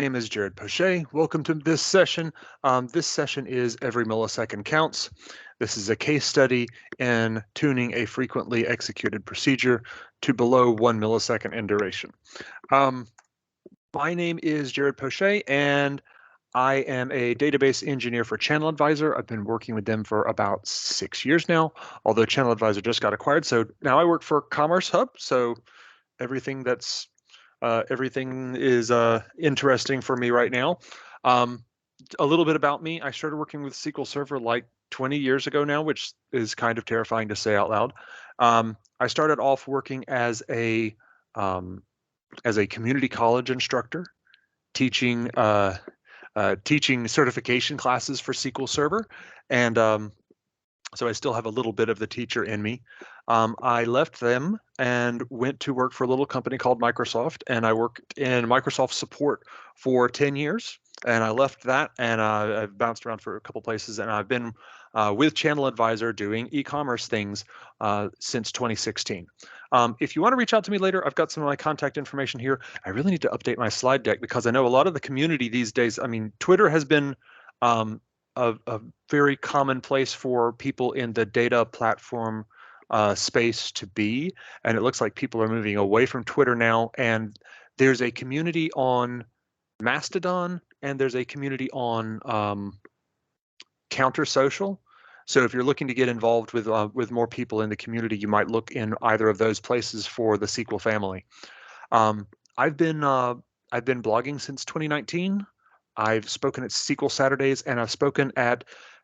name is Jared Poche. Welcome to this session. This session is Every Millisecond Counts. This is a case study in tuning a frequently executed procedure to below 1 millisecond in duration. My name is Jared Poche, and I am a database engineer for ChannelAdvisor. I've been working with them for about 6 years now, although ChannelAdvisor just got acquired. So now I work for Commerce Hub. So everything is interesting for me right now. A little bit about me. I started working with SQL Server like 20 years ago now, which is kind of terrifying to say out loud. I started off working as a community college instructor, teaching certification classes for SQL Server, and so I still have a little bit of the teacher in me. I left them and went to work for a little company called Microsoft, and I worked in Microsoft support for 10 years. And I left that, and I've bounced around for a couple places, and I've been with ChannelAdvisor doing e-commerce things since 2016. If you want to reach out to me later, I've got some of my contact information here. I really need to update my slide deck because I know a lot of the community these days, I mean, Twitter has been a very common place for people in the data platform space to be. And it looks like people are moving away from Twitter now. And there's a community on Mastodon, and there's a community on Counter Social. So if you're looking to get involved with more people in the community, you might look in either of those places for the SQL family. I've been blogging since 2019. I've spoken at SQL Saturdays, and I've spoken at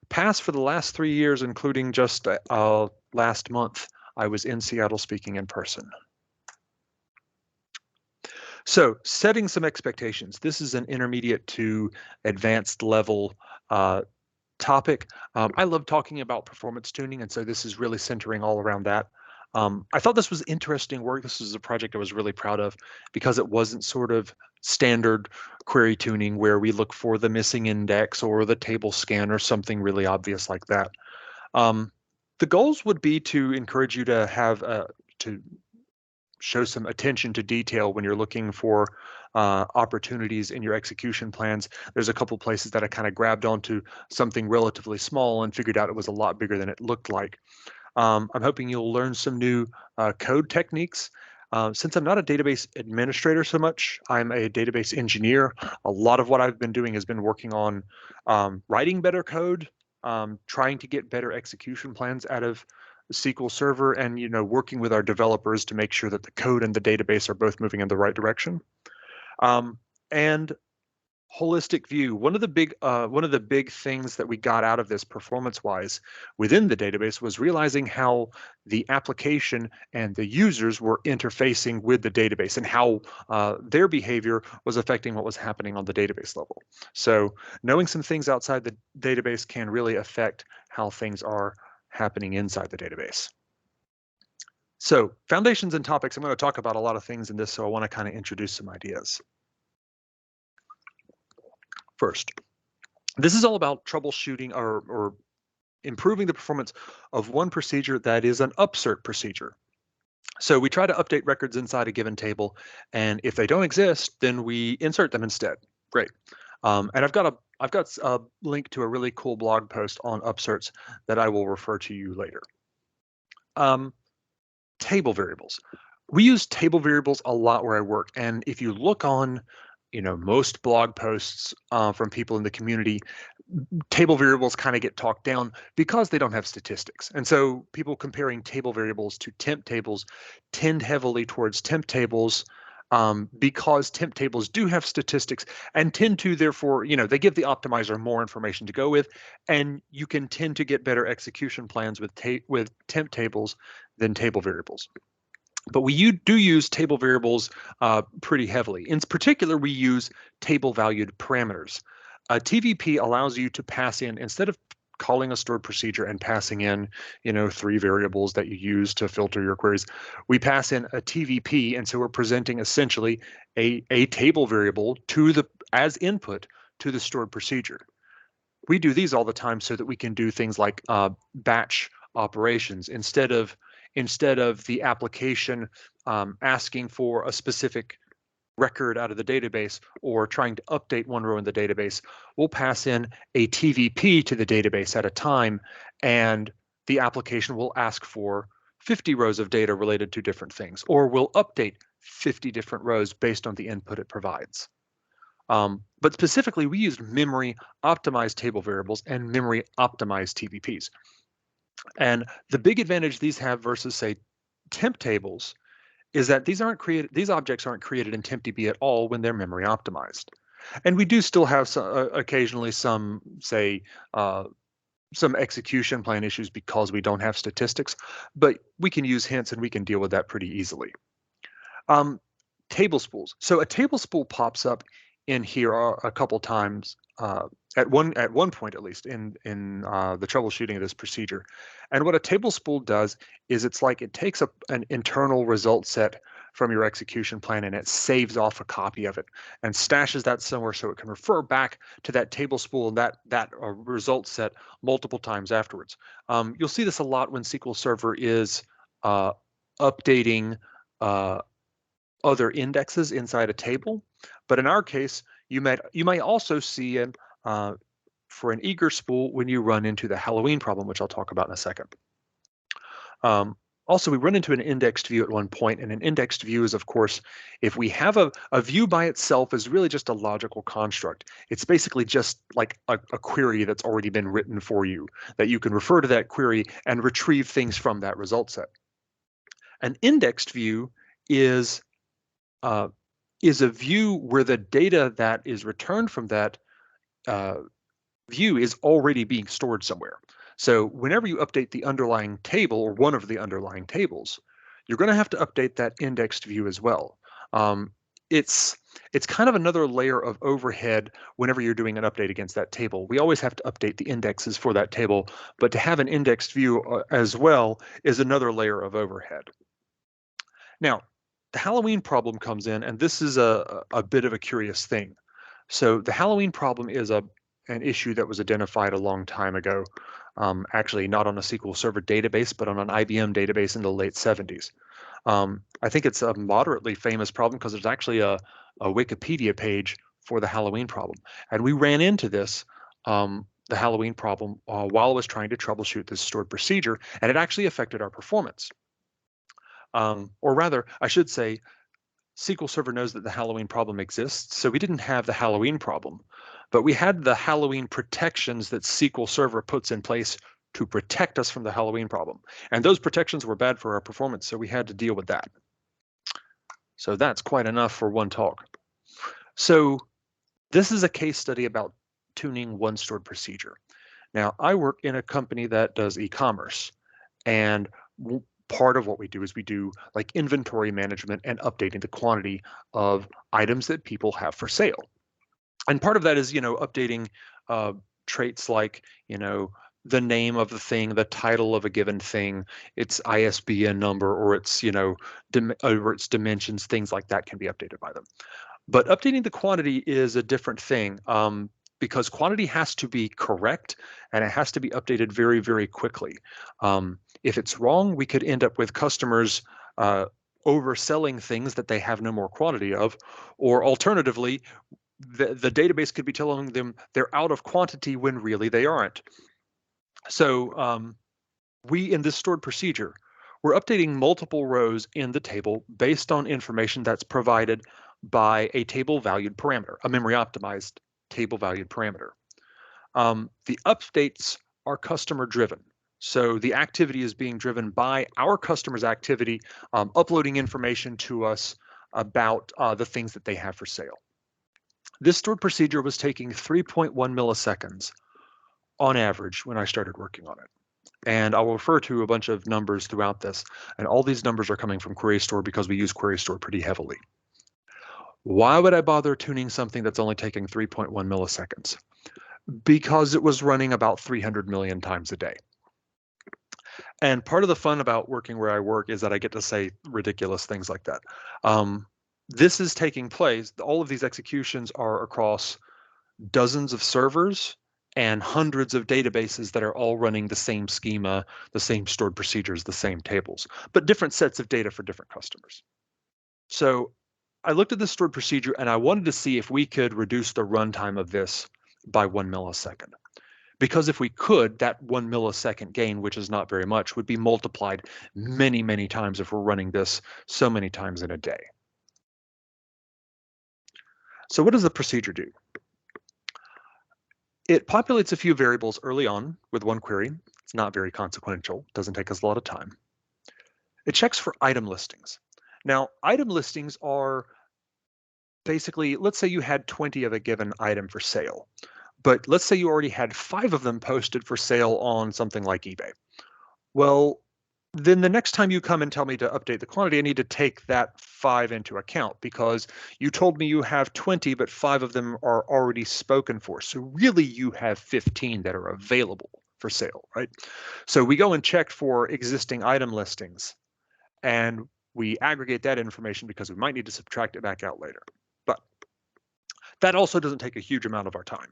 PASS for the last 3 years, including just last month. I was in Seattle speaking in person. So setting some expectations. This is an intermediate to advanced level topic. I love talking about performance tuning, and so this is really centering all around that. I thought this was interesting work. This was a project I was really proud of because it wasn't sort of standard query tuning where we look for the missing index or the table scan or something really obvious like that. The goals would be to encourage you to have to show some attention to detail when you're looking for opportunities in your execution plans. There's a couple places that I kind of grabbed onto something relatively small and figured out it was a lot bigger than it looked like. I'm hoping you'll learn some new code techniques. Since I'm not a database administrator so much, I'm a database engineer. A lot of what I've been doing has been working on writing better code, trying to get better execution plans out of SQL Server, and working with our developers to make sure that the code and the database are both moving in the right direction. And holistic view. One of the big things that we got out of this performance-wise within the database was realizing how the application and the users were interfacing with the database and how their behavior was affecting what was happening on the database level. So knowing some things outside the database can really affect how things are happening inside the database. So foundations and topics. I'm going to talk about a lot of things in this, so I want to kind of introduce some ideas. First, this is all about troubleshooting or improving the performance of one procedure that is an upsert procedure. So we try to update records inside a given table, and if they don't exist, then we insert them instead. Great. And I've got a link to a really cool blog post on upserts that I will refer to you later. Table variables. We use table variables a lot where I work, and if you look on most blog posts from people in the community, table variables kind of get talked down because they don't have statistics. And so people comparing table variables to temp tables tend heavily towards temp tables because temp tables do have statistics and tend to, therefore, they give the optimizer more information to go with, and you can tend to get better execution plans with temp tables than table variables. But we do use table variables pretty heavily. In particular, we use table valued parameters. TVP allows you to pass in, instead of calling a stored procedure and passing in 3 variables that you use to filter your queries, we pass in a TVP, and so we're presenting essentially a table variable as input to the stored procedure. We do these all the time so that we can do things like batch operations instead of the application asking for a specific record out of the database or trying to update one row in the database, we'll pass in a TVP to the database at a time, and the application will ask for 50 rows of data related to different things, or we'll update 50 different rows based on the input it provides. But specifically, we used memory optimized table variables and memory optimized TVPs. And the big advantage these have versus, say, temp tables is that these objects aren't created in TempDB at all when they're memory optimized. And we do still have occasionally some, say, some execution plan issues because we don't have statistics, but we can use hints and we can deal with that pretty easily. Table spools. So a table spool pops up in here a couple times at one point, at least in the troubleshooting of this procedure. And what a table spool does is it's like it takes an internal result set from your execution plan and it saves off a copy of it and stashes that somewhere so it can refer back to that table spool and that result set multiple times afterwards. You'll see this a lot when SQL Server is updating other indexes inside a table. But in our case, you might also see an for an eager spool when you run into the Halloween problem, which I'll talk about in a second. Also, we run into an indexed view at one point, and an indexed view is, of course, if we have a view by itself is really just a logical construct. It's basically just like a query that's already been written for you, that you can refer to that query and retrieve things from that result set. An indexed view is a view where the data that is returned from that view is already being stored somewhere. So whenever you update the underlying table or one of the underlying tables, you're going to have to update that indexed view as well. It's kind of another layer of overhead whenever you're doing an update against that table. We always have to update the indexes for that table, but to have an indexed view as well is another layer of overhead. Now, the Halloween problem comes in, and this is a bit of a curious thing. So the Halloween problem is an issue that was identified a long time ago, actually not on a SQL Server database, but on an IBM database in the late 70s. I think it's a moderately famous problem because there's actually a Wikipedia page for the Halloween problem. And we ran into this, the Halloween problem, while I was trying to troubleshoot this stored procedure, and it actually affected our performance. Or rather, I should say, SQL Server knows that the Halloween problem exists, so we didn't have the Halloween problem, but we had the Halloween protections that SQL Server puts in place to protect us from the Halloween problem. And those protections were bad for our performance, so we had to deal with that. So that's quite enough for one talk. So this is a case study about tuning one stored procedure. Now, I work in a company that does e-commerce, and part of what we do is we do like inventory management and updating the quantity of items that people have for sale. And part of that is, updating traits like, the name of the thing, the title of a given thing, its ISBN number, or its, or its dimensions, things like that can be updated by them. But updating the quantity is a different thing. Because quantity has to be correct and it has to be updated very, very quickly. If it's wrong, we could end up with customers overselling things that they have no more quantity of, or alternatively, the database could be telling them they're out of quantity when really they aren't. So we, in this stored procedure, we're updating multiple rows in the table based on information that's provided by a table valued parameter, a memory optimized table valued parameter. The updates are customer driven. So the activity is being driven by our customer's activity, uploading information to us about the things that they have for sale. This stored procedure was taking 3.1 milliseconds on average when I started working on it. And I will refer to a bunch of numbers throughout this. And all these numbers are coming from Query Store because we use Query Store pretty heavily. Why would I bother tuning something that's only taking 3.1 milliseconds? Because it was running about 300 million times a day. And part of the fun about working where I work is that I get to say ridiculous things like that. This is taking place, all of these executions are across dozens of servers and hundreds of databases that are all running the same schema, the same stored procedures, the same tables, but different sets of data for different customers. So I looked at this stored procedure and I wanted to see if we could reduce the runtime of this by 1 millisecond. Because if we could, that 1 millisecond gain, which is not very much, would be multiplied many, many times if we're running this so many times in a day. So what does the procedure do? It populates a few variables early on with one query. It's not very consequential, doesn't take us a lot of time. It checks for item listings. Now, item listings are basically, let's say you had 20 of a given item for sale, but let's say you already had 5 of them posted for sale on something like eBay. Well, then the next time you come and tell me to update the quantity, I need to take that 5 into account because you told me you have 20, but 5 of them are already spoken for. So really you have 15 that are available for sale, right? So we go and check for existing item listings and we aggregate that information because we might need to subtract it back out later. But that also doesn't take a huge amount of our time.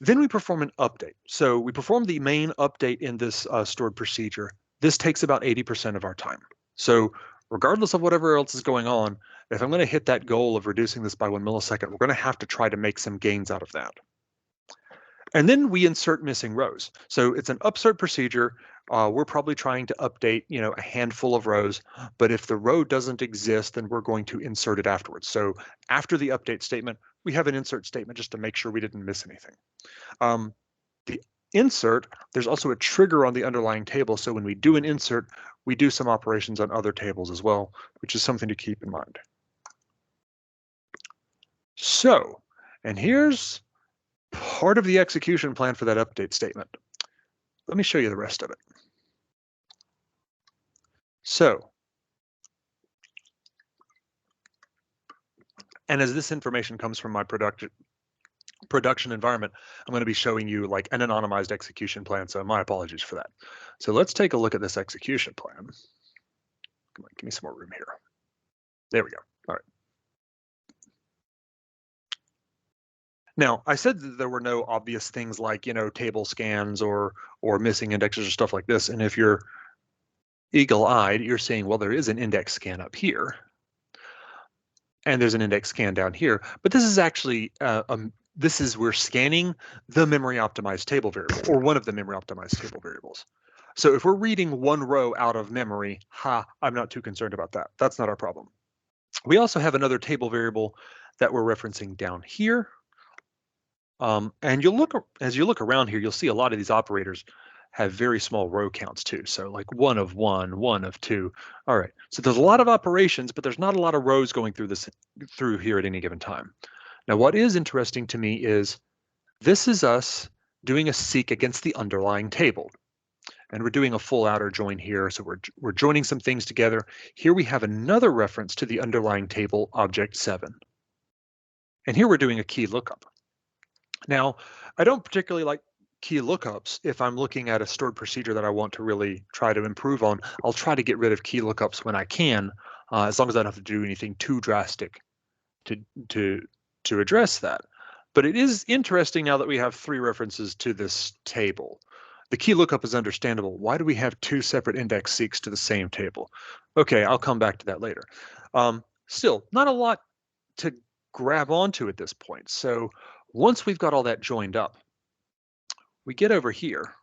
Then we perform an update. So we perform the main update in this stored procedure. This takes about 80% of our time. So regardless of whatever else is going on, if I'm going to hit that goal of reducing this by 1 millisecond, we're going to have to try to make some gains out of that. And then we insert missing rows. So it's an upsert procedure. We're probably trying to update, a handful of rows, but if the row doesn't exist, then we're going to insert it afterwards. So after the update statement, we have an insert statement just to make sure we didn't miss anything. The insert, there's also a trigger on the underlying table. So when we do an insert, we do some operations on other tables as well, which is something to keep in mind. So, and here's part of the execution plan for that update statement. Let me show you the rest of it. So, and as this information comes from my production environment, I'm going to be showing you like an anonymized execution plan. So my apologies for that. So let's take a look at this execution plan. Come on, give me some more room here. There we go. All right. Now, I said that there were no obvious things like, table scans or missing indexes or stuff like this. And if you're eagle-eyed, you're seeing, well, there is an index scan up here. And there's an index scan down here. But this is actually, we're scanning the memory optimized table variable or one of the memory optimized table variables. So if we're reading one row out of memory, I'm not too concerned about that. That's not our problem. We also have another table variable that we're referencing down here. And as you look around here, you'll see a lot of these operators have very small row counts too. So like 1 of 1, 1 of 2. All right. So there's a lot of operations, but there's not a lot of rows going through here at any given time. Now, what is interesting to me is this is us doing a seek against the underlying table. And we're doing a full outer join here. So we're joining some things together. Here we have another reference to the underlying table, object 7. And here we're doing a key lookup. Now, I don't particularly like key lookups if I'm looking at a stored procedure that I want to really try to improve on. I'll try to get rid of key lookups when I can, as long as I don't have to do anything too drastic to address that. But it is interesting now that we have 3 references to this table. The key lookup is understandable. Why do we have 2 separate index seeks to the same table? Okay, I'll come back to that later. Still, not a lot to grab onto at this point. So once we've got all that joined up, we get over here.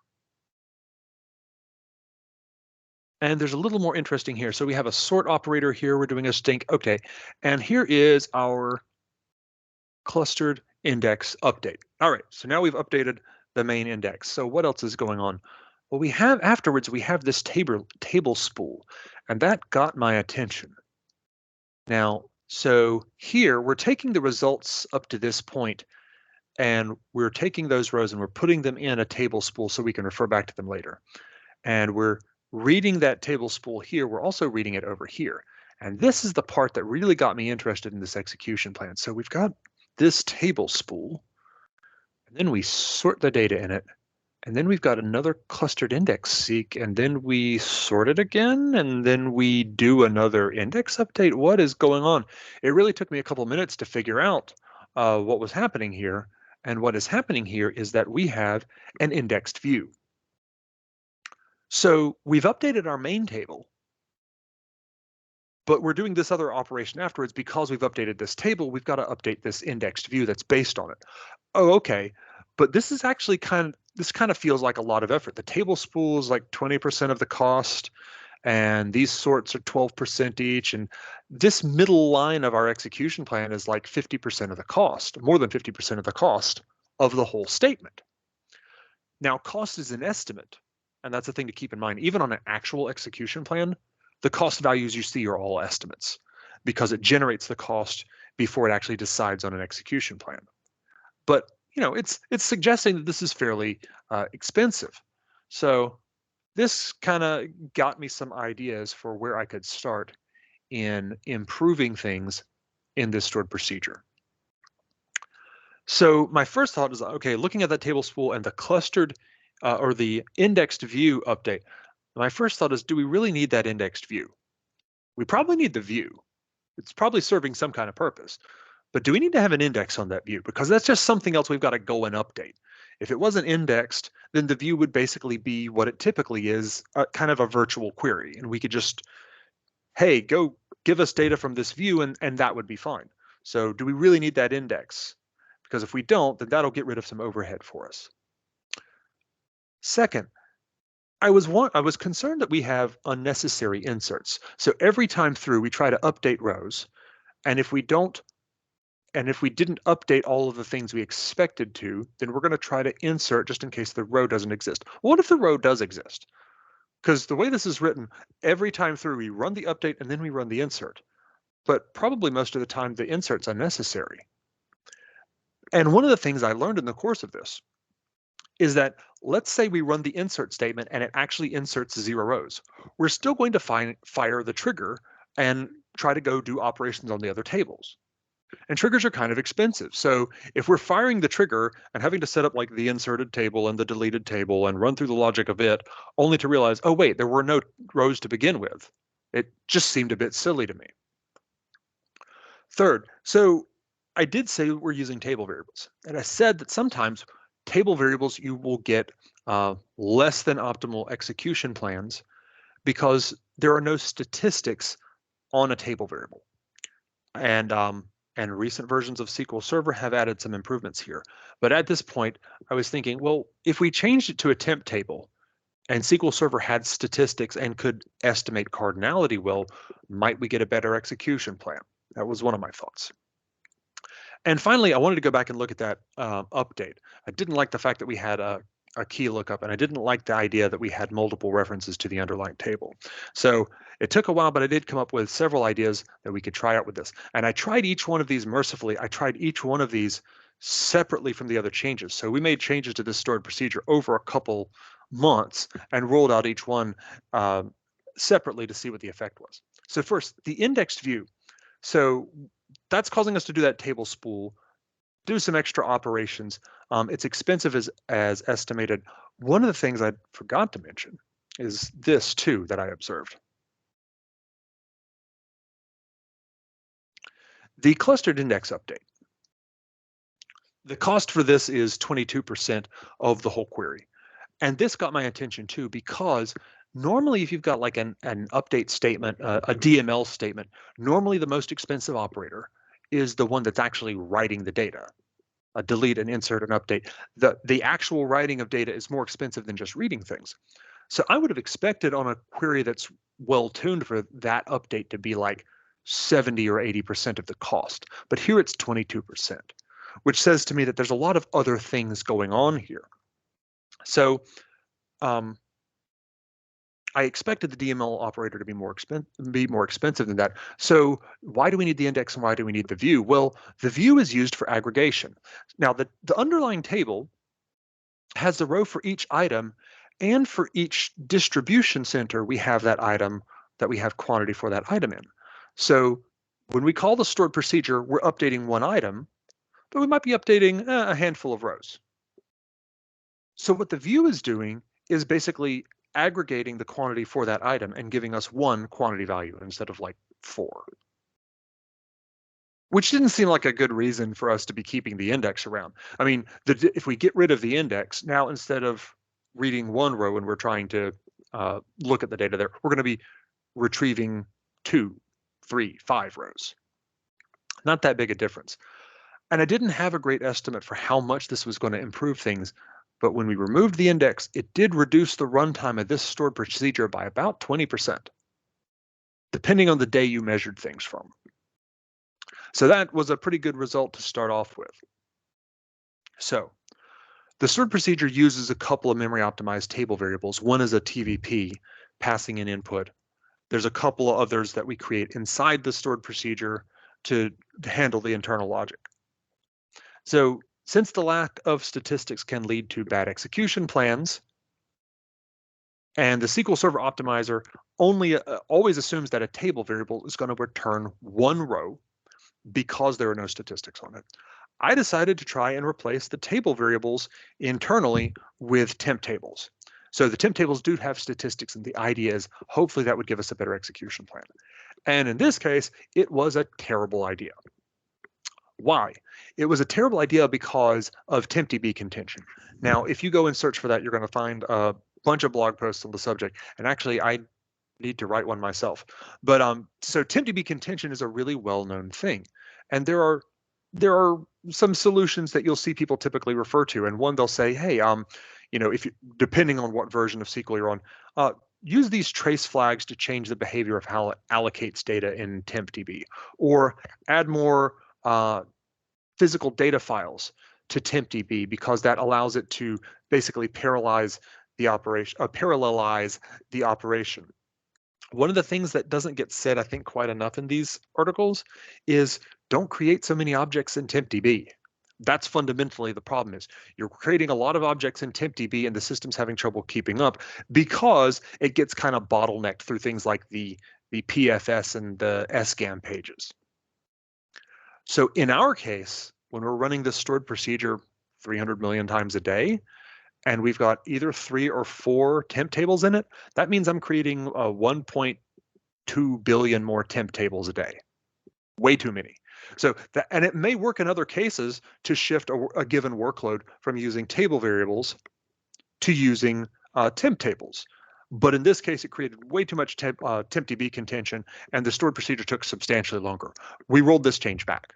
And there's a little more interesting here. So we have a sort operator here. We're doing a stink. Okay. And here is our clustered index update. All right. So now we've updated the main index. So what else is going on? Well, we have this table spool, and that got my attention. Now, so here we're taking the results up to this point, and we're taking those rows and we're putting them in a table spool so we can refer back to them later. And we're reading that table spool here. We're also reading it over here. And this is the part that really got me interested in this execution plan. So we've got this table spool, and then we sort the data in it. And then we've got another clustered index seek, and then we sort it again, and then we do another index update. What is going on? It really took me a couple minutes to figure out what was happening here. And what is happening here is that we have an indexed view. So we've updated our main table, but we're doing this other operation afterwards because we've updated this table. We've got to update this indexed view that's based on it. Oh, okay. But this is actually this kind of feels like a lot of effort. The table spool is like 20% of the cost, and these sorts are 12% each. And this middle line of our execution plan is like 50% of the cost, more than 50% of the cost of the whole statement. Now, cost is an estimate, and that's a thing to keep in mind. Even on an actual execution plan, the cost values you see are all estimates because it generates the cost before it actually decides on an execution plan. But it's suggesting that this is fairly expensive. So this kind of got me some ideas for where I could start in improving things in this stored procedure. So my first thought is, okay, looking at that table spool and the clustered or the indexed view update, my first thought is, do we really need that indexed view? We probably need the view. It's probably serving some kind of purpose. But do we need to have an index on that view? Because that's just something else we've got to go and update. If it wasn't indexed, then the view would basically be what it typically is, kind of a virtual query. And we could just, hey, go give us data from this view, and that would be fine. So do we really need that index? Because if we don't, then that'll get rid of some overhead for us. Second, I was concerned that we have unnecessary inserts. So every time through, we try to update rows. And if we didn't update all of the things we expected to, then we're going to try to insert just in case the row doesn't exist. What if the row does exist? Because the way this is written, every time through we run the update and then we run the insert. But probably most of the time the insert's unnecessary. And one of the things I learned in the course of this is that let's say we run the insert statement and it actually inserts 0 rows. We're still going to fire the trigger and try to go do operations on the other tables. And triggers are kind of expensive. So if we're firing the trigger and having to set up like the inserted table and the deleted table and run through the logic of it, only to realize, oh wait, there were no rows to begin with, it just seemed a bit silly to me. Third, so I did say we're using table variables. And I said that sometimes table variables, you will get less than optimal execution plans because there are no statistics on a table variable. And recent versions of SQL Server have added some improvements here. But at this point, I was thinking, well, if we changed it to a temp table and SQL Server had statistics and could estimate cardinality well, might we get a better execution plan? That was one of my thoughts. And finally, I wanted to go back and look at that update. I didn't like the fact that we had a key lookup, and I didn't like the idea that we had multiple references to the underlying table. So it took a while, but I did come up with several ideas that we could try out with this. And I tried each one of these mercifully. I tried each one of these separately from the other changes. So we made changes to this stored procedure over a couple months and rolled out each one separately to see what the effect was. So first, the indexed view. So that's causing us to do that table spool, do some extra operations. It's expensive as estimated. One of the things I forgot to mention is this too that I observed. The clustered index update. The cost for this is 22% of the whole query. And this got my attention too, because normally if you've got like an update statement, a DML statement, normally the most expensive operator is the one that's actually writing the data. A delete, an insert, an update. The actual writing of data is more expensive than just reading things. So I would have expected on a query that's well tuned for that update to be like 70 or 80% of the cost. But here it's 22%, which says to me that there's a lot of other things going on here. So I expected the DML operator to be more expensive than that. So why do we need the index and why do we need the view? Well, the view is used for aggregation. Now, the underlying table has the row for each item, and for each distribution center, we have that item that we have quantity for that item in. So when we call the stored procedure, we're updating one item, but we might be updating a handful of rows. So what the view is doing is basically aggregating the quantity for that item and giving us one quantity value instead of like 4. Which didn't seem like a good reason for us to be keeping the index around. I mean, if we get rid of the index, now instead of reading one row and we're trying to look at the data there, we're going to be retrieving 2 3, 5 rows. Not that big a difference. And I didn't have a great estimate for how much this was going to improve things, but when we removed the index, it did reduce the runtime of this stored procedure by about 20%, depending on the day you measured things from. So that was a pretty good result to start off with. So the stored procedure uses a couple of memory optimized table variables. One is a TVP, passing an input. There's a couple of others that we create inside the stored procedure to handle the internal logic. So since the lack of statistics can lead to bad execution plans, and the SQL Server optimizer always assumes that a table variable is going to return one row because there are no statistics on it, I decided to try and replace the table variables internally with temp tables. So the temp tables do have statistics, and the idea is hopefully that would give us a better execution plan. And in this case, it was a terrible idea. Why? It was a terrible idea because of tempdb contention. Now, if you go and search for that, you're going to find a bunch of blog posts on the subject. And actually, I need to write one myself. But so tempdb contention is a really well-known thing. And there are some solutions that you'll see people typically refer to. And one, they'll say, hey, if you, depending on what version of SQL you're on, use these trace flags to change the behavior of how it allocates data in tempdb, or add more physical data files to tempdb because that allows it to basically parallelize the operation. One of the things that doesn't get said, I think, quite enough in these articles is don't create so many objects in tempdb. That's fundamentally the problem. Is you're creating a lot of objects in tempdb and the system's having trouble keeping up because it gets kind of bottlenecked through things like the PFS and the SGAM pages. So in our case, when we're running this stored procedure 300 million times a day, and we've got either 3 or 4 temp tables in it, that means I'm creating 1.2 billion more temp tables a day. Way too many. So that, and it may work in other cases to shift a given workload from using table variables to using temp tables. But in this case, it created way too much tempdb contention, and the stored procedure took substantially longer. We rolled this change back.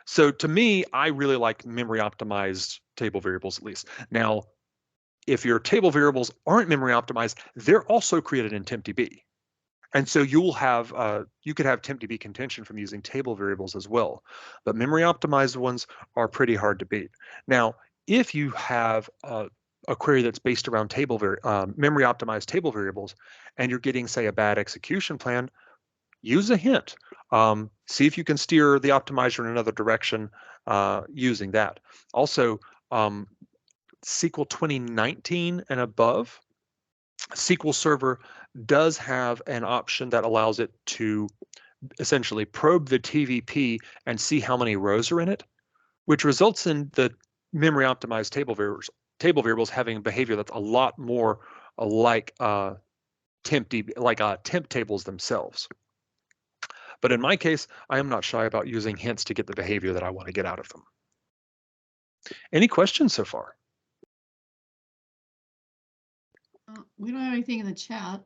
So to me, I really like memory optimized table variables, at least. Now, if your table variables aren't memory optimized, they're also created in tempdb. And so you could have tempdb contention from using table variables as well. But memory optimized ones are pretty hard to beat. Now, if you have a query that's based around memory optimized table variables, and you're getting, say, a bad execution plan, use a hint. See if you can steer the optimizer in another direction using that. Also, SQL 2019 and above, SQL Server does have an option that allows it to essentially probe the TVP and see how many rows are in it, which results in the memory optimized table variables having behavior that's a lot more like temp tables themselves. But in my case, I am not shy about using hints to get the behavior that I want to get out of them. Any questions so far? We don't have anything in the chat.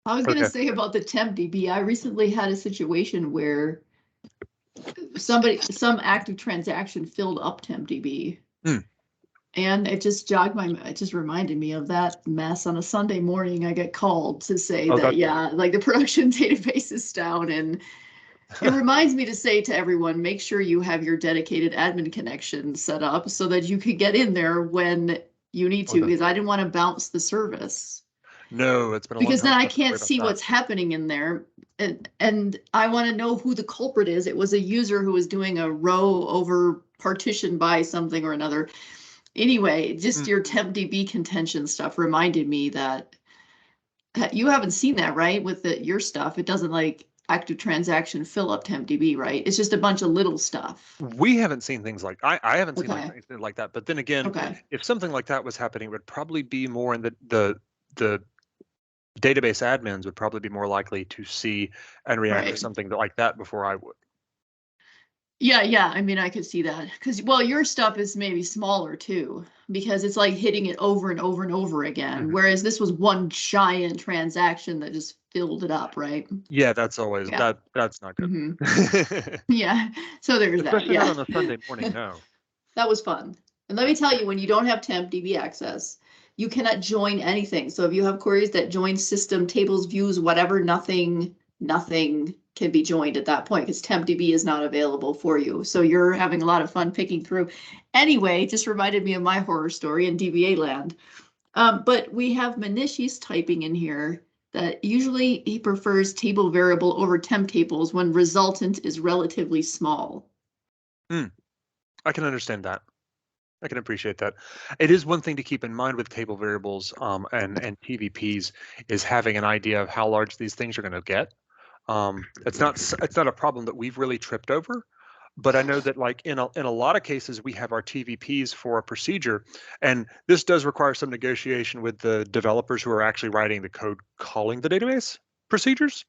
I was going to say about the tempdb, I recently had a situation where some active transaction filled up tempdb. And it just it just reminded me of that mess on a Sunday morning. I get called to say like the production database is down, and it reminds me to say to everyone, make sure you have your dedicated admin connection set up so that you can get in there when you need to, because I didn't want to bounce the service. No, it's been a long time. Because then I can't see what's happening in there. And I want to know who the culprit is. It was a user who was doing a row over partition by something or another. Anyway, just your tempdb contention stuff reminded me that you haven't seen that, right? With your stuff, it doesn't like active transaction fill up tempdb, right? It's just a bunch of little stuff. We haven't seen things like I haven't seen anything like that. But then again, if something like that was happening, it would probably be more in the database admins would probably be more likely to see and react to something like that before I would. Yeah. I mean, I could see that because, well, your stuff is maybe smaller too, because it's like hitting it over and over and over again. Mhm. Whereas this was one giant transaction that just filled it up, right? Yeah, that's always Yeah. that's not good. Yeah. So there's that. Especially not Yeah. on a Sunday morning, no. That was fun. And let me tell you, when you don't have TempDB access, you cannot join anything. So if you have queries that join system, tables, views, whatever, nothing can be joined at that point because TempDB is not available for you. So you're having a lot of fun picking through. Anyway, just reminded me of my horror story in DBA land. But we have Manishi's typing in here that usually he prefers table variable over temp tables when resultant is relatively small. I can understand that. I can appreciate that. It is one thing to keep in mind with table variables and TVPs is having an idea of how large these things are going to get. It's not a problem that we've really tripped over, but I know that like in a lot of cases we have our TVPs for a procedure, and this does require some negotiation with the developers who are actually writing the code calling the database procedures.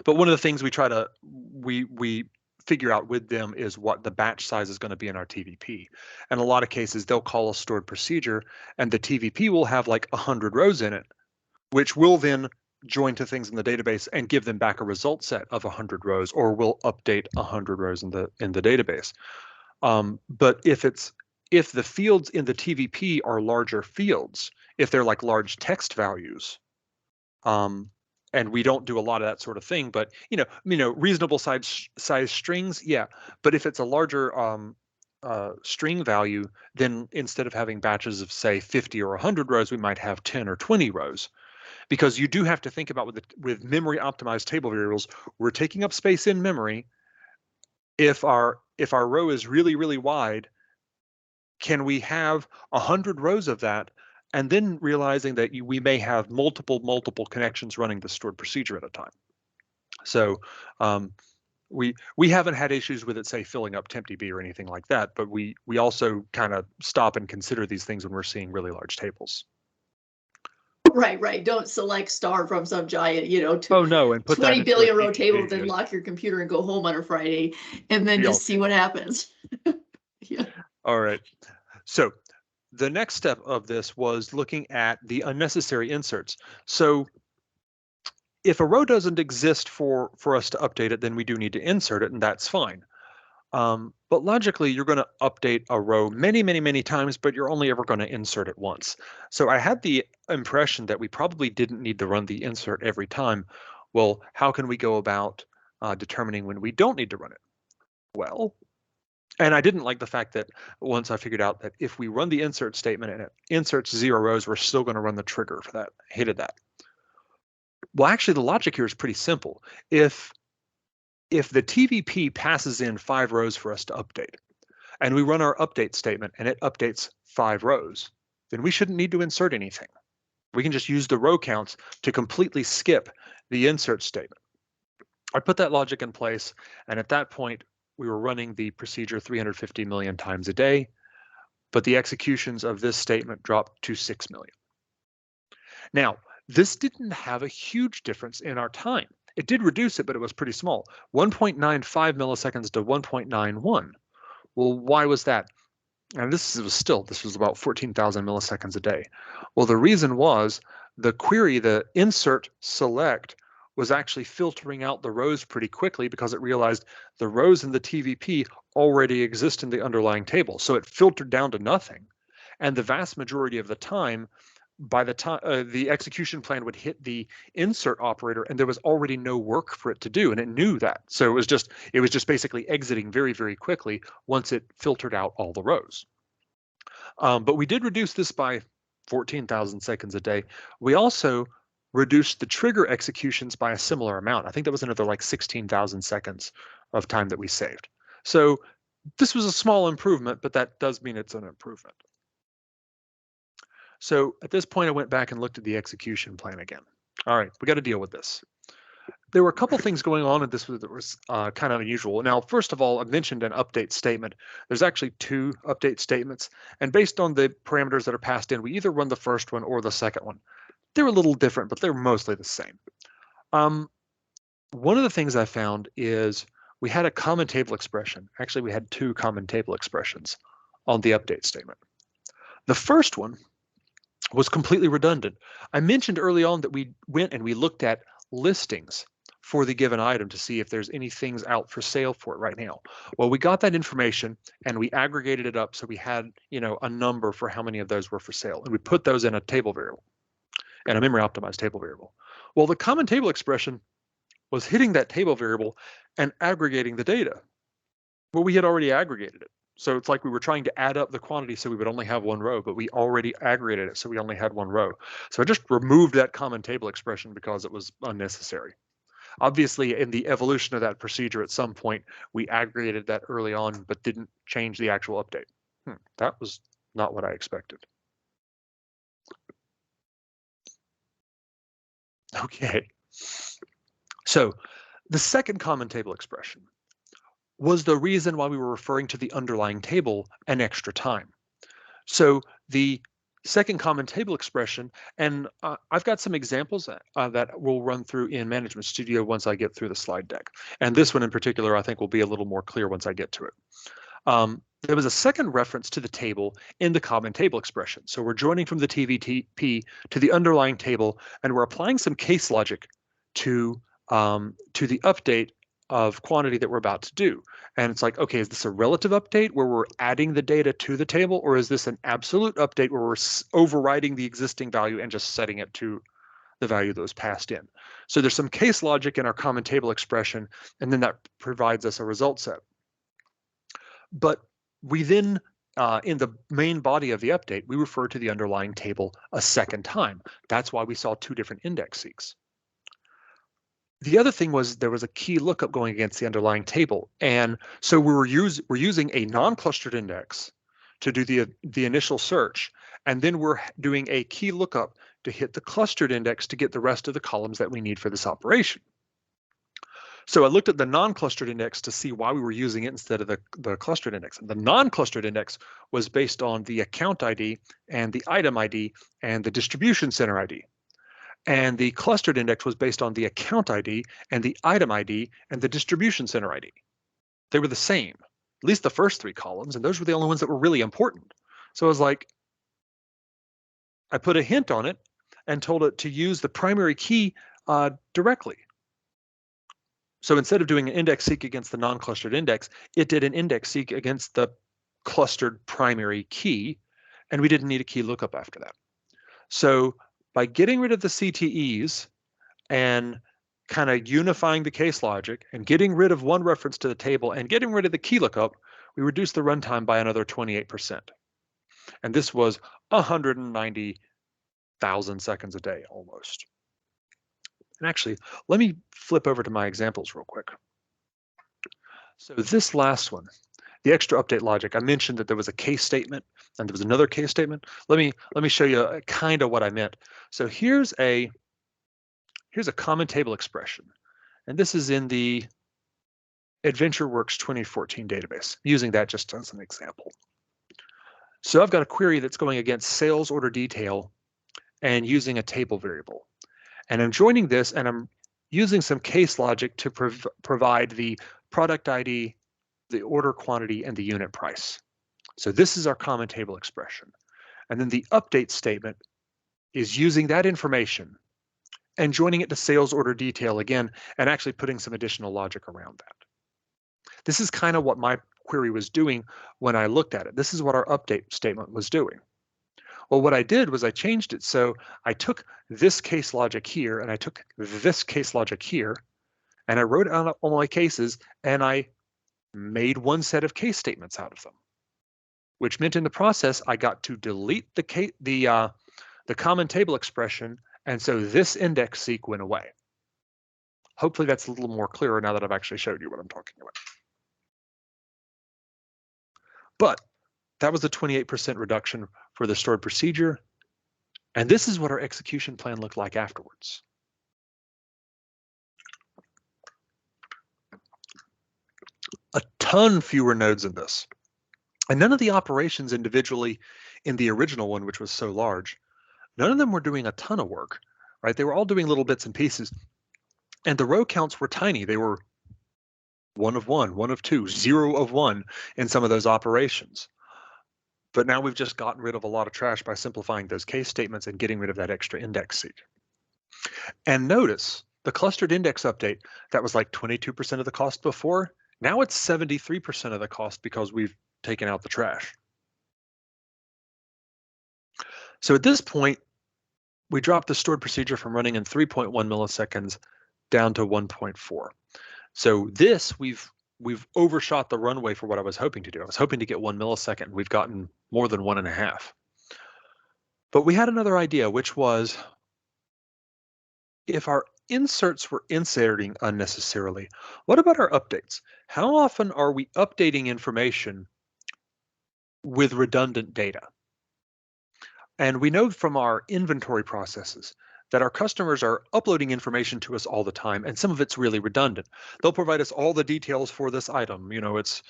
But one of the things we figure out with them is what the batch size is going to be in our TVP. And a lot of cases they'll call a stored procedure, and the TVP will have like 100 rows in it, which will then join to things in the database and give them back a result set of 100 rows, or will update 100 rows in the database. But if the fields in the TVP are larger fields, if they're like large text values, and we don't do a lot of that sort of thing, but reasonable size strings, yeah. But if it's a larger string value, then instead of having batches of say 50 or 100 rows, we might have 10 or 20 rows. Because you do have to think about with memory optimized table variables, we're taking up space in memory. If our row is really, really wide, can we have 100 rows of that, and then realizing that we may have multiple connections running the stored procedure at a time? So we haven't had issues with it, say, filling up TempDB or anything like that, but we also kind of stop and consider these things when we're seeing really large tables. Right. Don't select star from some giant, oh no, and put 20 that billion row table, then lock your computer and go home on a Friday, and then just see what happens. Yeah. All right. So the next step of this was looking at the unnecessary inserts. So if a row doesn't exist for us to update it, then we do need to insert it, and that's fine. But logically, you're going to update a row many times, but you're only ever going to insert it once. So I had the impression that we probably didn't need to run the insert every time. Well, how can we go about determining when we don't need to run it? Well, and I didn't like the fact that once I figured out that if we run the insert statement and it inserts 0 rows, we're still going to run the trigger for that. I hated that. Well, actually, the logic here is pretty simple. If the TVP passes in 5 rows for us to update, and we run our update statement and it updates 5 rows, then we shouldn't need to insert anything. We can just use the row counts to completely skip the insert statement. I put that logic in place, and at that point, we were running the procedure 350 million times a day, but the executions of this statement dropped to 6 million. Now, this didn't have a huge difference in our time. It did reduce it, but it was pretty small, 1.95 milliseconds to 1.91. Well, why was that? And this was about 14,000 milliseconds a day. Well, the reason was the query, the insert select, was actually filtering out the rows pretty quickly because it realized the rows in the TVP already exist in the underlying table. So it filtered down to nothing. And the vast majority of the time, by the time the execution plan would hit the insert operator, and there was already no work for it to do, and it knew that. So it was just basically exiting very quickly once it filtered out all the rows. But we did reduce this by 14,000 seconds a day. We also reduced the trigger executions by a similar amount. I think that was another like 16,000 seconds of time that we saved. So this was a small improvement, but that does mean it's an improvement. So at this point, I went back and looked at the execution plan again. All right, we got to deal with this. There were a couple things going on, and this was kind of unusual. Now, first of all, I mentioned an update statement. There's actually 2 update statements, and based on the parameters that are passed in, we either run the first one or the second one. They're a little different, but they're mostly the same. One of the things I found is we had a common table expression. Actually, we had two common table expressions on the update statement. The first one was completely redundant. I mentioned early on that we went and we looked at listings for the given item to see if there's any things out for sale for it right now. Well, we got that information and we aggregated it up so we had, a number for how many of those were for sale, and we put those in a table variable, and a memory optimized table variable. Well, the common table expression was hitting that table variable and aggregating the data. Well, we had already aggregated it. So it's like we were trying to add up the quantity so we would only have one row, but we already aggregated it so we only had one row. So I just removed that common table expression because it was unnecessary. Obviously, in the evolution of that procedure, at some point, we aggregated that early on, but didn't change the actual update. That was not what I expected. Okay. So the second common table expression was the reason why we were referring to the underlying table an extra time. So the second common table expression, and I've got some examples that we'll run through in Management Studio once I get through the slide deck. And this one in particular, I think will be a little more clear once I get to it. There was a second reference to the table in the common table expression. So we're joining from the TVTP to the underlying table, and we're applying some case logic to the update of quantity that we're about to do. And it's like, okay, is this a relative update where we're adding the data to the table, or is this an absolute update where we're overriding the existing value and just setting it to the value that was passed in? So there's some case logic in our common table expression, and then that provides us a result set. But we then, in the main body of the update, we refer to the underlying table a second time. That's why we saw two different index seeks. The other thing was there was a key lookup going against the underlying table. And so we're using a non-clustered index to do the initial search. And then we're doing a key lookup to hit the clustered index to get the rest of the columns that we need for this operation. So I looked at the non-clustered index to see why we were using it instead of the clustered index. And the non-clustered index was based on the account ID and the item ID and the distribution center ID. And the clustered index was based on the account ID and the item ID and the distribution center ID. They were the same, at least the first three columns, and those were the only ones that were really important. So I was like, I put a hint on it and told it to use the primary key directly. So instead of doing an index seek against the non-clustered index, it did an index seek against the clustered primary key, and we didn't need a key lookup after that. So by getting rid of the CTEs and kind of unifying the case logic and getting rid of one reference to the table and getting rid of the key lookup, we reduced the runtime by another 28%. And this was 190,000 seconds a day almost. And actually, let me flip over to my examples real quick. So this last one, the extra update logic, I mentioned that there was a case statement and there was another case statement. Let me show you kind of what I meant. So here's a common table expression, and this is in the AdventureWorks 2014 database, using that just as an example. So I've got a query that's going against sales order detail and using a table variable. And I'm joining this and I'm using some case logic to provide the product ID, the order quantity, and the unit price. So this is our common table expression. And then the update statement is using that information and joining it to sales order detail again, and actually putting some additional logic around that. This is kind of what my query was doing when I looked at it. This is what our update statement was doing. Well, what I did was I changed it. So I took this case logic here and I took this case logic here and I wrote out all my cases and I made one set of case statements out of them, which meant in the process, I got to delete the common table expression. And so this index seek went away. Hopefully that's a little more clearer now that I've actually showed you what I'm talking about. But that was a 28% reduction for the stored procedure. And this is what our execution plan looked like afterwards. A ton fewer nodes in this. And none of the operations individually in the original one, which was so large, none of them were doing a ton of work, right? They were all doing little bits and pieces. And the row counts were tiny. They were 1 of 1, 1 of 2, 0 of 1 in some of those operations. But now we've just gotten rid of a lot of trash by simplifying those case statements and getting rid of that extra index seed. And notice the clustered index update, that was like 22% of the cost before. Now it's 73% of the cost because we've taken out the trash. So at this point, we dropped the stored procedure from running in 3.1 milliseconds down to 1.4. So this, we've overshot the runway for what I was hoping to do. I was hoping to get 1 millisecond. We've gotten more than 1.5. But we had another idea, which was if our inserts were inserting unnecessarily, what about our updates? How often are we updating information with redundant data? And we know from our inventory processes that our customers are uploading information to us all the time, and some of it's really redundant. They'll provide us all the details for this item. You know, it's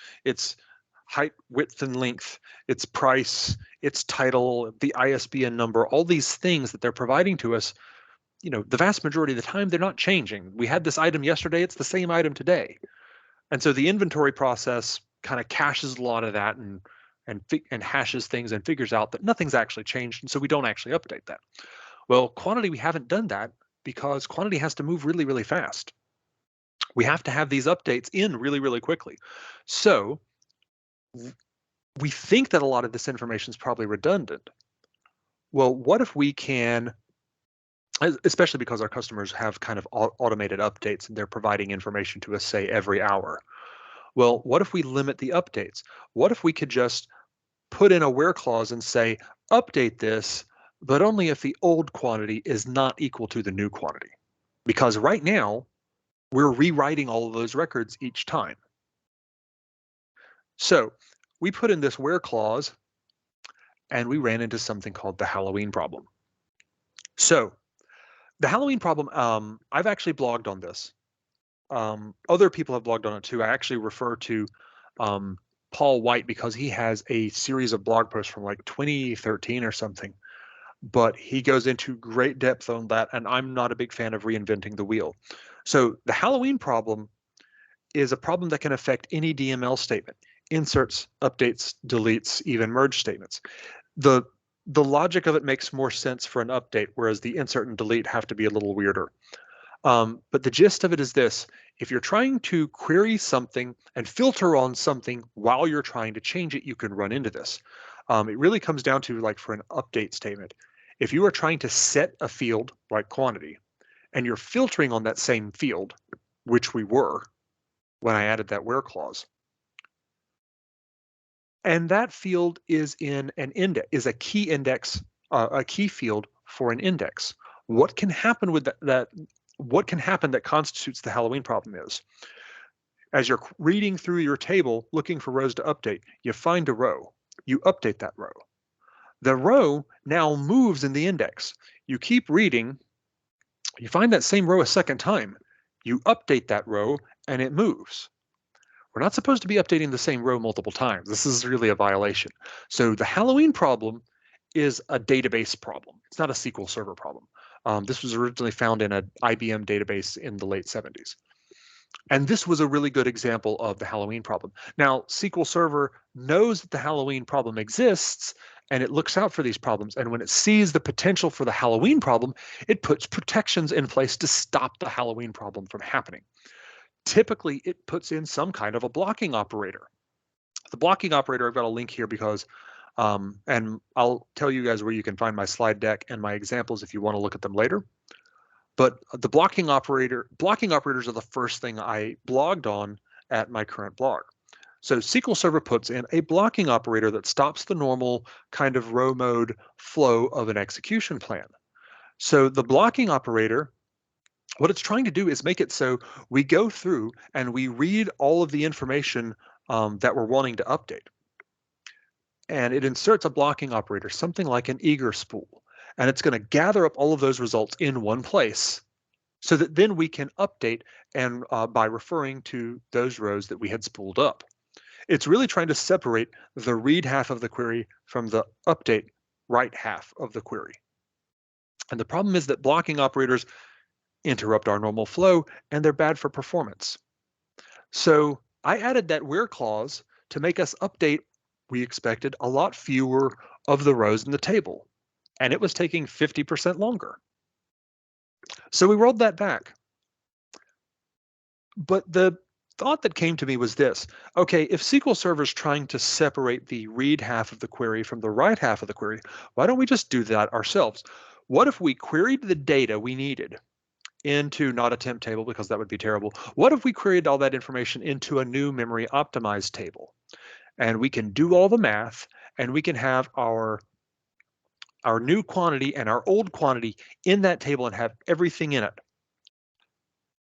height, width, and length, its price, its title, the ISBN number, all these things that they're providing to us. You know, the vast majority of the time, they're not changing. We had this item yesterday, it's the same item today. And so the inventory process kind of caches a lot of that and hashes things and figures out that nothing's actually changed, and so we don't actually update that. Well, quantity, we haven't done that because quantity has to move really, really fast. We have to have these updates in really, really quickly. So we think that a lot of this information is probably redundant. Well, what if we can, especially because our customers have kind of automated updates and they're providing information to us, say, every hour. Well, what if we limit the updates? What if we could just put in a where clause and say, update this, but only if the old quantity is not equal to the new quantity? Because right now, we're rewriting all of those records each time. So we put in this where clause, and we ran into something called the Halloween problem. So the Halloween problem, I've actually blogged on this. Other people have blogged on it too. I actually refer to Paul White because he has a series of blog posts from like 2013 or something, but he goes into great depth on that, and I'm not a big fan of reinventing the wheel. So the Halloween problem is a problem that can affect any DML statement: inserts, updates, deletes, even merge statements. The logic of it makes more sense for an update, whereas the insert and delete have to be a little weirder. But the gist of it is this: if you're trying to query something and filter on something while you're trying to change it, you can run into this. It really comes down to, like, for an update statement, if you are trying to set a field like quantity and you're filtering on that same field, which we were when I added that where clause, and that field is in an index, is a key index, a key field for an index. What can happen with that? What can happen that constitutes the Halloween problem is, as you're reading through your table looking for rows to update, you find a row, you update that row. The row now moves in the index. You keep reading, you find that same row a second time, you update that row, and it moves. We're not supposed to be updating the same row multiple times. This is really a violation. So the Halloween problem is a database problem. It's not a SQL Server problem. This was originally found in an IBM database in the late 70s. And this was a really good example of the Halloween problem. Now, SQL Server knows that the Halloween problem exists, and it looks out for these problems. And when it sees the potential for the Halloween problem, it puts protections in place to stop the Halloween problem from happening. Typically, it puts in some kind of a blocking operator. The blocking operator, I've got a link here because, and I'll tell you guys where you can find my slide deck and my examples if you want to look at them later. But the blocking operators are the first thing I blogged on at my current blog. So SQL Server puts in a blocking operator that stops the normal kind of row mode flow of an execution plan. So the blocking operator, what it's trying to do is make it so we go through and we read all of the information that we're wanting to update. And it inserts a blocking operator, something like an eager spool. And it's going to gather up all of those results in one place so that then we can update and by referring to those rows that we had spooled up. It's really trying to separate the read half of the query from the update write half of the query. And the problem is that blocking operators interrupt our normal flow, and they're bad for performance. So I added that where clause to make us update, we expected, a lot fewer of the rows in the table, and it was taking 50% longer. So we rolled that back. But the thought that came to me was this: okay, if SQL Server is trying to separate the read half of the query from the write half of the query, why don't we just do that ourselves? What if we queried the data we needed into not a temp table, because that would be terrible? What if we queried all that information into a new memory optimized table? And we can do all the math, and we can have our new quantity and our old quantity in that table and have everything in it.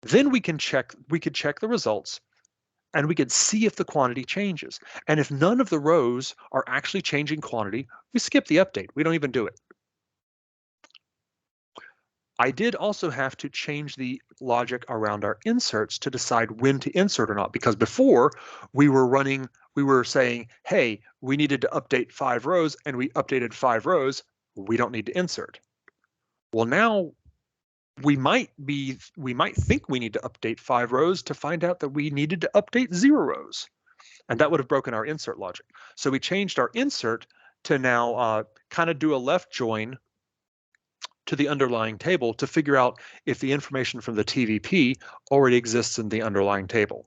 Then we could check the results, and we could see if the quantity changes. And if none of the rows are actually changing quantity, we skip the update. We don't even do it. I did also have to change the logic around our inserts to decide when to insert or not, because before we were saying, hey, we needed to update 5 rows, and we updated 5 rows. We don't need to insert. Well, now we might think we need to update 5 rows to find out that we needed to update 0 rows. And that would have broken our insert logic. So we changed our insert to now kind of do a left join to the underlying table to figure out if the information from the TVP already exists in the underlying table.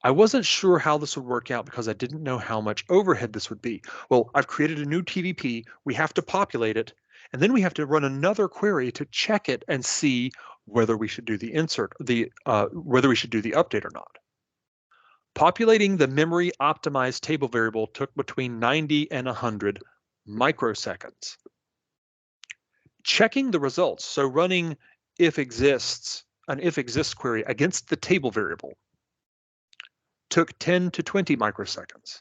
I wasn't sure how this would work out because I didn't know how much overhead this would be. Well, I've created a new TVP, we have to populate it, and then we have to run another query to check it and see whether we should do the whether we should do the update or not. Populating the memory optimized table variable took between 90 and 100 microseconds. Checking the results, so running an if exists query against the table variable, took 10 to 20 microseconds.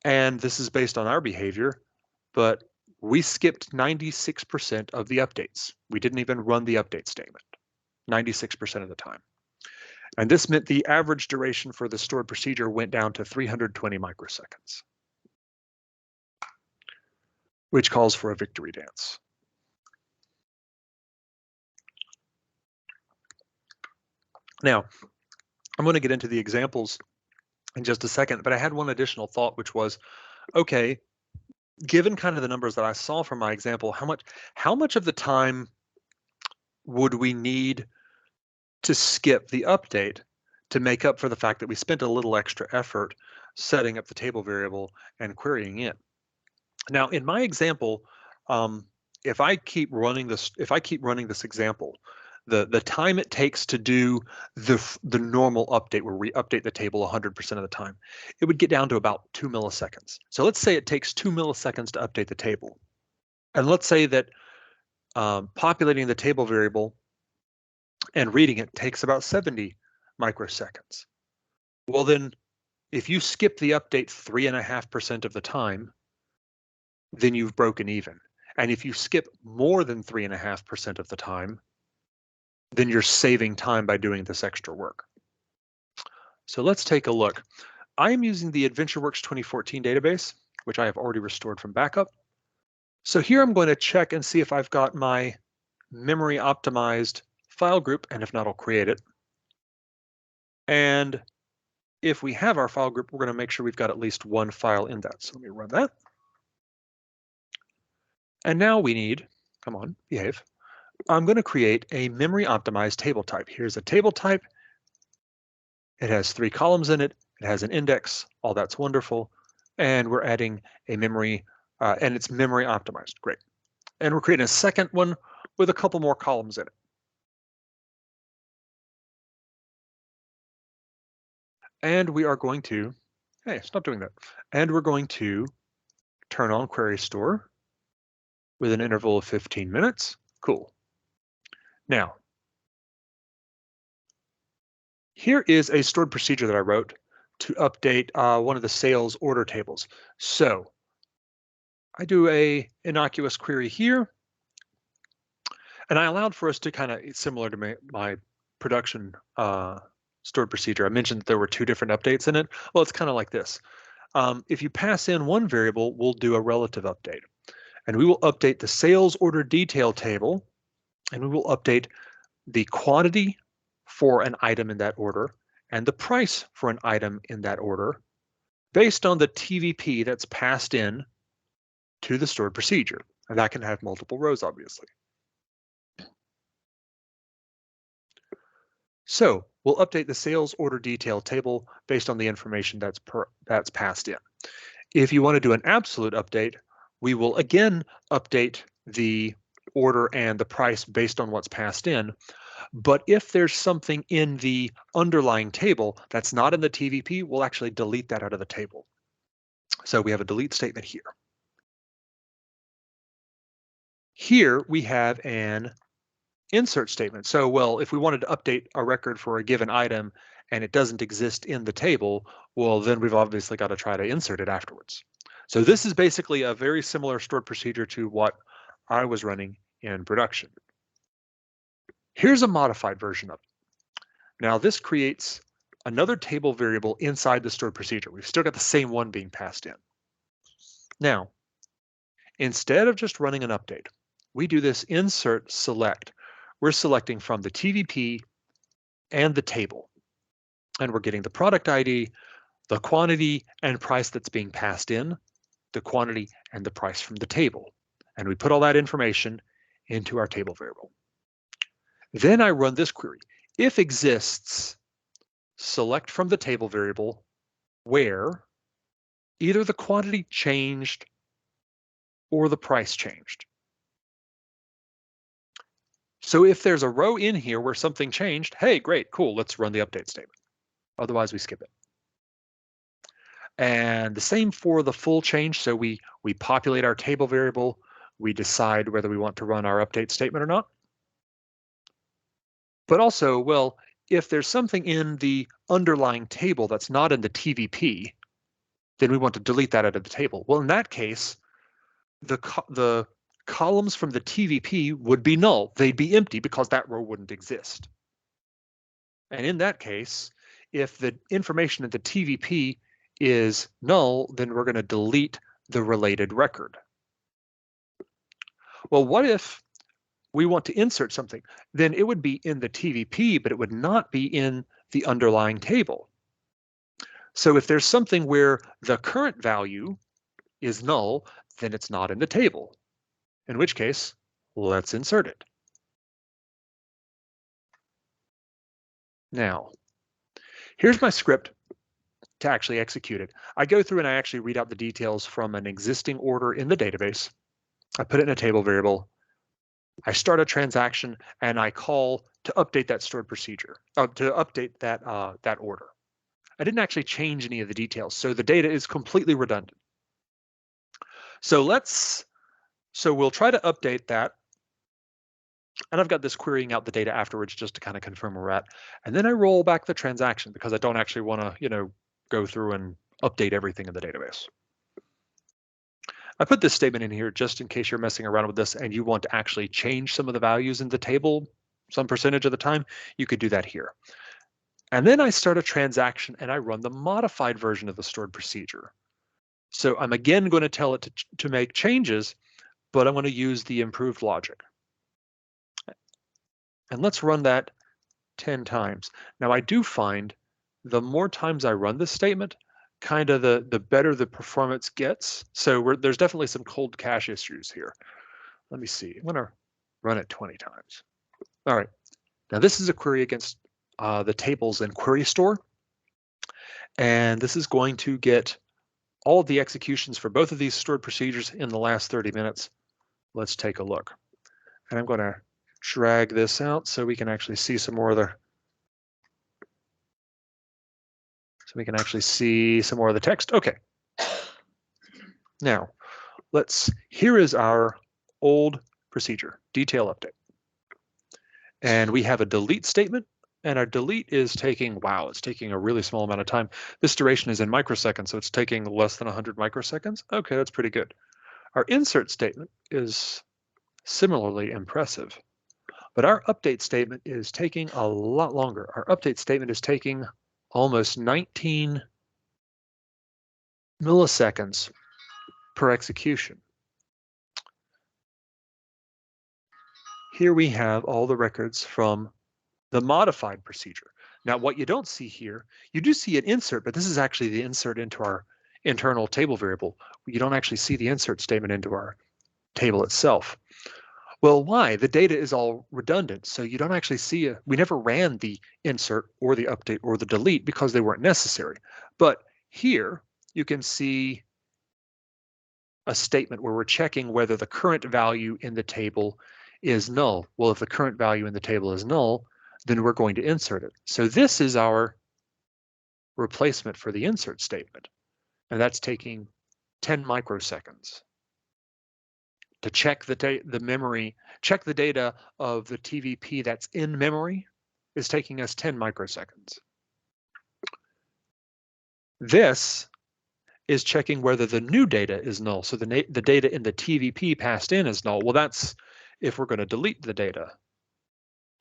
And this is based on our behavior, but we skipped 96% of the updates. We didn't even run the update statement 96% of the time. And this meant the average duration for the stored procedure went down to 320 microseconds, which calls for a victory dance. Now, I'm going to get into the examples in just a second, but I had one additional thought, which was, okay, given kind of the numbers that I saw from my example, how much of the time would we need to skip the update to make up for the fact that we spent a little extra effort setting up the table variable and querying it? Now, in my example, if I keep running this example, the time it takes to do the normal update where we update the table 100% of the time, it would get down to about 2 milliseconds. So let's say it takes 2 milliseconds to update the table. And let's say that populating the table variable and reading it takes about 70 microseconds. Well, then if you skip the update 3.5% of the time, then you've broken even. And if you skip more than 3.5% of the time, then you're saving time by doing this extra work. So let's take a look. I am using the AdventureWorks 2014 database, which I have already restored from backup. So here I'm going to check and see if I've got my memory optimized file group, and if not, I'll create it. And if we have our file group, we're going to make sure we've got at least one file in that. So let me run that. And now we need, come on, behave. I'm going to create a memory optimized table type. Here's a table type. It has 3 columns in it. It has an index. All that's wonderful. And we're adding a memory, and it's memory optimized. Great. And we're creating a second one with a couple more columns in it. And we are going to, hey, stop doing that. And we're going to turn on query store with an interval of 15 minutes. Cool. Now, here is a stored procedure that I wrote to update one of the sales order tables. So I do a innocuous query here, and I allowed for us to kind of, similar to my production stored procedure. I mentioned that there were 2 different updates in it. Well, it's kind of like this. If you pass in one variable, we'll do a relative update. And we will update the sales order detail table, and we will update the quantity for an item in that order and the price for an item in that order based on the TVP that's passed in to the stored procedure. And that can have multiple rows, obviously. So we'll update the sales order detail table based on the information that's passed in. If you want to do an absolute update, we will again update the order and the price based on what's passed in. But if there's something in the underlying table that's not in the TVP, we'll actually delete that out of the table. So we have a delete statement here. Here we have an insert statement. So, well, if we wanted to update a record for a given item and it doesn't exist in the table, well, then we've obviously got to try to insert it afterwards. So this is basically a very similar stored procedure to what I was running in production. Here's a modified version of it. Now this creates another table variable inside the stored procedure. We've still got the same one being passed in. Now, instead of just running an update, we do this insert select. We're selecting from the TVP and the table. And we're getting the product ID, the quantity and price that's being passed in, the quantity and the price from the table. And we put all that information into our table variable. Then I run this query. If exists, select from the table variable where either the quantity changed or the price changed. So if there's a row in here where something changed, hey, great, cool, let's run the update statement. Otherwise, we skip it. And the same for the full change. So we populate our table variable. We decide whether we want to run our update statement or not. But also, well, if there's something in the underlying table that's not in the TVP, then we want to delete that out of the table. Well, in that case, the columns from the TVP would be null. They'd be empty because that row wouldn't exist. And in that case, if the information in the TVP is null, then we're going to delete the related record. Well, what if we want to insert something? Then it would be in the TVP, but it would not be in the underlying table. So if there's something where the current value is null, then it's not in the table. In which case, let's insert it. Now, here's my script to actually execute it. I go through and I actually read out the details from an existing order in the database. I put it in a table variable. I start a transaction and I call to update that stored procedure, to update that order. I didn't actually change any of the details, so the data is completely redundant. So we'll try to update that. And I've got this querying out the data afterwards just to kind of confirm where we're at. And then I roll back the transaction because I don't actually want to, go through and update everything in the database. I put this statement in here just in case you're messing around with this and you want to actually change some of the values in the table some percentage of the time, you could do that here. And then I start a transaction and I run the modified version of the stored procedure. So I'm again going to tell it to make changes, but I'm going to use the improved logic. And let's run that 10 times. Now I do find the more times I run this statement, kind of the better the performance gets. So there's definitely some cold cache issues here. Let me see. I'm going to run it 20 times. All right. Now this is a query against the tables in Query Store. And this is going to get all of the executions for both of these stored procedures in the last 30 minutes. Let's take a look. And I'm going to drag this out so we can actually see some more of the text. Okay. Now, here is our old procedure, detail update. And we have a delete statement, and our delete is taking, wow, it's taking a really small amount of time. This duration is in microseconds, so it's taking less than 100 microseconds. Okay, that's pretty good. Our insert statement is similarly impressive, but our update statement is taking a lot longer. Our update statement is taking almost 19 milliseconds per execution. Here we have all the records from the modified procedure. Now, what you don't see here, you do see an insert, but this is actually the insert into our internal table variable. You don't actually see the insert statement into our table itself. Well, why? The data is all redundant, so you don't actually see we never ran the insert or the update or the delete because they weren't necessary. But here you can see a statement where we're checking whether the current value in the table is null. Well, if the current value in the table is null, then we're going to insert it. So this is our replacement for the insert statement, and that's taking 10 microseconds. To check the memory, check the data of the TVP that's in memory is taking us 10 microseconds. This is checking whether the new data is null. So the data in the TVP passed in is null. Well, that's if we're going to delete the data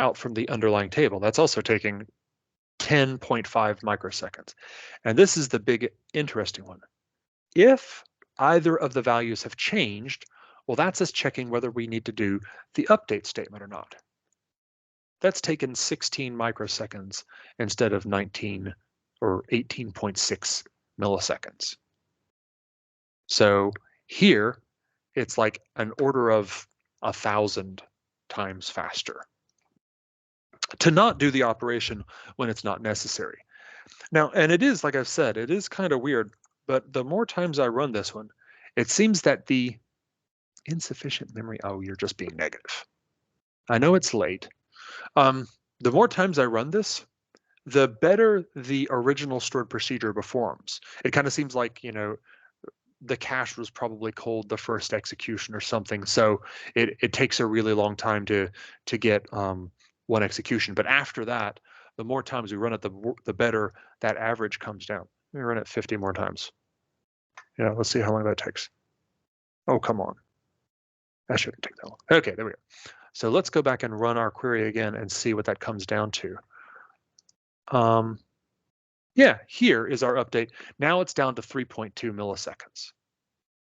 out from the underlying table. That's also taking 10.5 microseconds. And this is the big interesting one. If either of the values have changed, well, that's us checking whether we need to do the update statement or not. That's taken 16 microseconds instead of 19 or 18.6 milliseconds. So here, it's like an order of 1,000 times faster to not do the operation when it's not necessary. Now, and it is, like I've said, it is kind of weird, but the more times I run this one, it seems that the insufficient memory, oh, you're just being negative. I know it's late. The more times I run this, the better the original stored procedure performs. It kind of seems like, you know, the cache was probably cold the first execution or something, so it takes a really long time to get one execution. But after that, the more times we run it, the better that average comes down. Let me run it 50 more times. Yeah, let's see how long that takes. Oh, come on. That shouldn't take that long. Okay, there we go. So let's go back and run our query again and see what that comes down to. Yeah, here is our update. Now it's down to 3.2 milliseconds.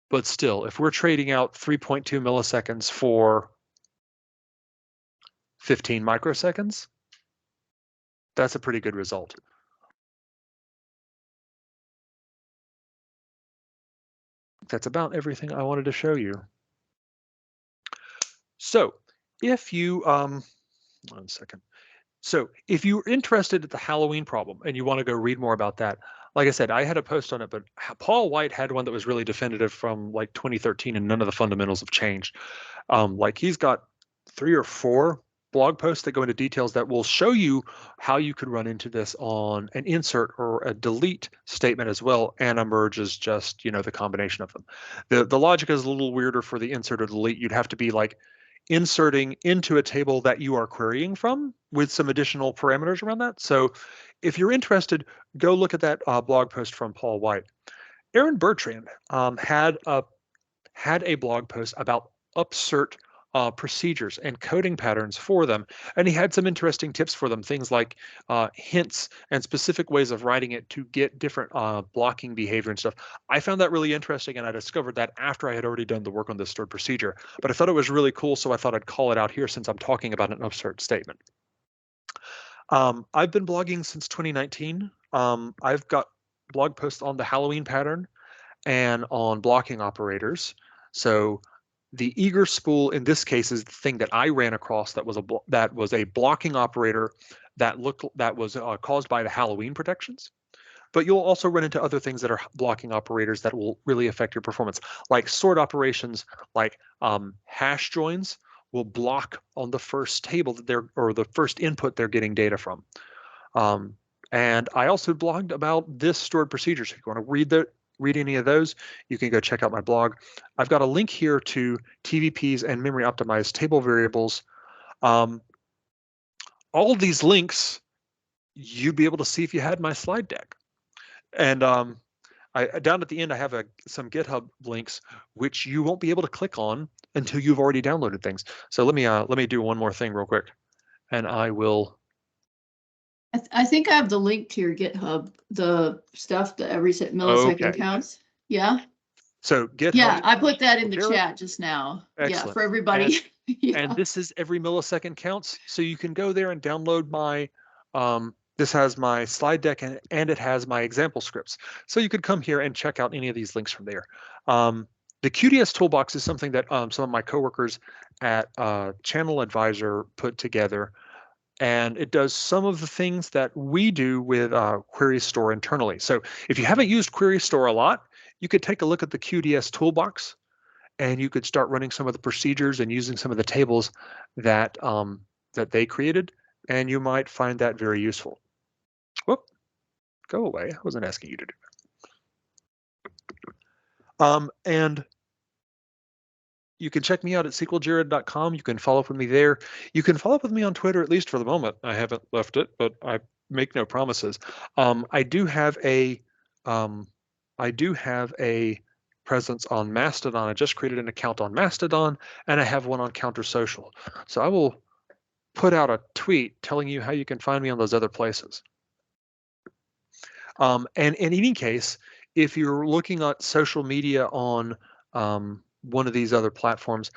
But still, if we're trading out 3.2 milliseconds for 15 microseconds, that's a pretty good result. That's about everything I wanted to show you. So if you, 1 second. So if you're interested in the Halloween problem and you want to go read more about that, like I said, I had a post on it, but Paul White had one that was really definitive from like 2013 and none of the fundamentals have changed. Like he's got 3 or 4 blog posts that go into details that will show you how you could run into this on an insert or a delete statement as well, and a merge is just, you know, the combination of them. The logic is a little weirder for the insert or delete. You'd have to be like inserting into a table that you are querying from with some additional parameters around that. So if you're interested, go look at that blog post from Paul White. Aaron Bertrand had a blog post about upsert procedures and coding patterns for them, and he had some interesting tips for them, things like hints and specific ways of writing it to get different blocking behavior and stuff. I found that really interesting, and I discovered that after I had already done the work on this stored procedure, but I thought it was really cool, so I thought I'd call it out here since I'm talking about an upsert statement. I've been blogging since 2019. I've got blog posts on the Halloween pattern and on blocking operators. So the eager spool in this case is the thing that I ran across that was a blocking operator that was caused by the Halloween protections. But you'll also run into other things that are blocking operators that will really affect your performance, like sort operations, like hash joins will block on the first table that or the first input they're getting data from. And I also blogged about this stored procedure. So if you want to read any of those, you can go check out my blog. I've got a link here to TVPs and memory optimized table variables. All of these links, you'd be able to see if you had my slide deck. And down at the end, I have some GitHub links, which you won't be able to click on until you've already downloaded things. So let me do one more thing real quick, and I will. I think I have the link to your GitHub, the stuff that every millisecond counts. Yeah. So GitHub. Yeah, I put that in the chat just now. Excellent. Yeah, for everybody. Yeah. And this is every millisecond counts. So you can go there and download my, this has my slide deck and it has my example scripts. So you could come here and check out any of these links from there. The QDS toolbox is something that some of my coworkers at ChannelAdvisor put together, and it does some of the things that we do with Query Store internally. So if you haven't used Query Store a lot, you could take a look at the QDS toolbox, and you could start running some of the procedures and using some of the tables that that they created, and you might find that very useful. Whoop, go away. I wasn't asking you to do that. And you can check me out at SQLJared.com. You can follow up with me there. You can follow up with me on Twitter, at least for the moment. I haven't left it, but I make no promises. I do have a presence on Mastodon. I just created an account on Mastodon, and I have one on Counter Social. So I will put out a tweet telling you how you can find me on those other places. And in any case, if you're looking at social media on one of these other platforms,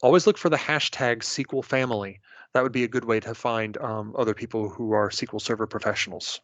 always look for the hashtag SQL family. That would be a good way to find other people who are SQL Server professionals.